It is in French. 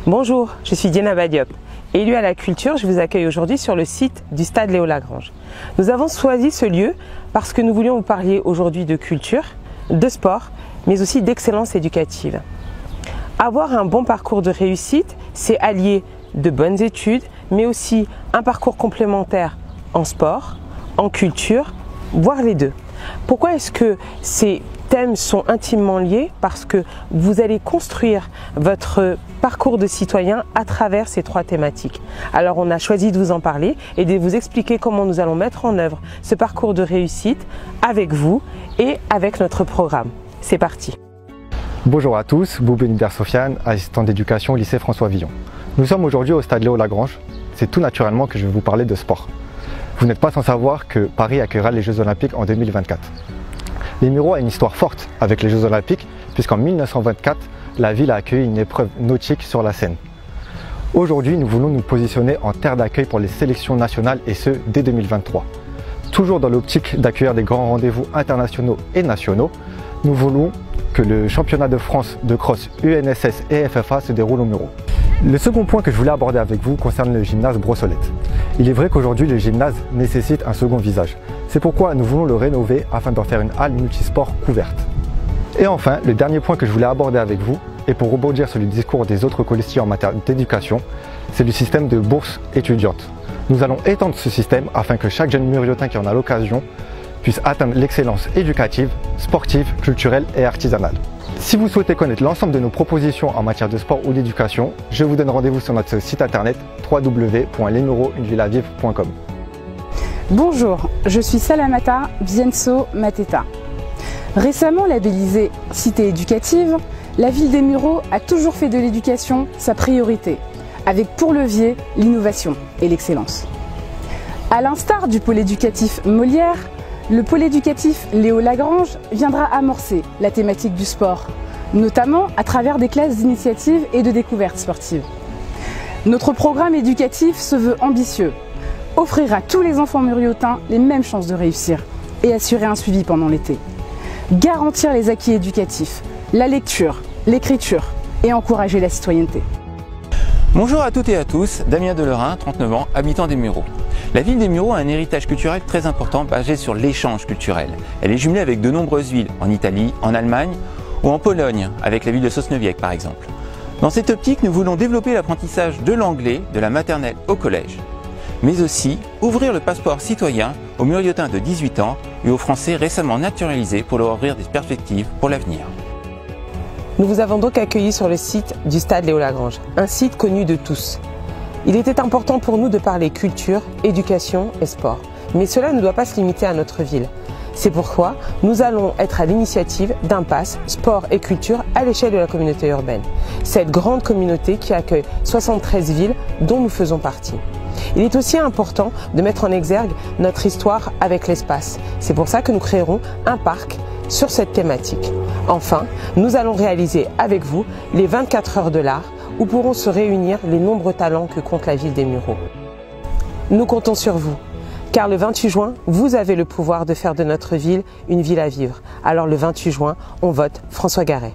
Bonjour, je suis Diana Diop. Élue à la culture, je vous accueille aujourd'hui sur le site du Stade Léo Lagrange. Nous avons choisi ce lieu parce que nous voulions vous parler aujourd'hui de culture, de sport, mais aussi d'excellence éducative. Avoir un bon parcours de réussite, c'est allier de bonnes études, mais aussi un parcours complémentaire en sport, en culture, voire les deux. Pourquoi est-ce que ces thèmes sont intimement liés? Parce que vous allez construire votre parcours de citoyen à travers ces trois thématiques. Alors on a choisi de vous en parler et de vous expliquer comment nous allons mettre en œuvre ce parcours de réussite avec vous et avec notre programme. C'est parti. Bonjour à tous, Boubénibert Sofiane, assistant d'éducation au lycée François Villon. Nous sommes aujourd'hui au Stade Léo Lagrange. C'est tout naturellement que je vais vous parler de sport. Vous n'êtes pas sans savoir que Paris accueillera les Jeux Olympiques en 2024. Les Mureaux a une histoire forte avec les Jeux Olympiques puisqu'en 1924, la ville a accueilli une épreuve nautique sur la Seine. Aujourd'hui, nous voulons nous positionner en terre d'accueil pour les sélections nationales et ce, dès 2023. Toujours dans l'optique d'accueillir des grands rendez-vous internationaux et nationaux, nous voulons que le championnat de France de cross UNSS et FFA se déroule aux Mureaux. Le second point que je voulais aborder avec vous concerne le gymnase Brossolette. Il est vrai qu'aujourd'hui, le gymnase nécessite un second visage. C'est pourquoi nous voulons le rénover afin d'en faire une halle multisport couverte. Et enfin, le dernier point que je voulais aborder avec vous, et pour rebondir sur le discours des autres colistiers en matière d'éducation, c'est le système de bourse étudiante. Nous allons étendre ce système afin que chaque jeune muriotin qui en a l'occasion puisse atteindre l'excellence éducative, sportive, culturelle et artisanale. Si vous souhaitez connaître l'ensemble de nos propositions en matière de sport ou d'éducation, je vous donne rendez-vous sur notre site internet www.lesmureausunevillavive.com. Bonjour, je suis Salamata Bienso Mateta. Récemment labellisée Cité éducative, la ville des Mureaux a toujours fait de l'éducation sa priorité, avec pour levier l'innovation et l'excellence. À l'instar du pôle éducatif Molière, le pôle éducatif Léo Lagrange viendra amorcer la thématique du sport, notamment à travers des classes d'initiative et de découverte sportive. Notre programme éducatif se veut ambitieux, offrir à tous les enfants muriotins les mêmes chances de réussir et assurer un suivi pendant l'été. Garantir les acquis éducatifs, la lecture, l'écriture et encourager la citoyenneté. Bonjour à toutes et à tous, Damien Delerin, 39 ans, habitant des Mureaux. La ville des Mureaux a un héritage culturel très important basé sur l'échange culturel. Elle est jumelée avec de nombreuses villes, en Italie, en Allemagne ou en Pologne, avec la ville de Sosnowiec par exemple. Dans cette optique, nous voulons développer l'apprentissage de l'anglais de la maternelle au collège, mais aussi ouvrir le passeport citoyen aux muriotins de 18 ans et aux Français récemment naturalisés pour leur ouvrir des perspectives pour l'avenir. Nous vous avons donc accueillis sur le site du Stade Léo Lagrange, un site connu de tous. Il était important pour nous de parler culture, éducation et sport, mais cela ne doit pas se limiter à notre ville. C'est pourquoi nous allons être à l'initiative d'un pass sport et culture à l'échelle de la communauté urbaine. Cette grande communauté qui accueille 73 villes dont nous faisons partie. Il est aussi important de mettre en exergue notre histoire avec l'espace. C'est pour ça que nous créerons un parc sur cette thématique. Enfin, nous allons réaliser avec vous les 24 heures de l'art où pourront se réunir les nombreux talents que compte la ville des Mureaux. Nous comptons sur vous, car le 28 juin, vous avez le pouvoir de faire de notre ville une ville à vivre. Alors le 28 juin, on vote François Garret.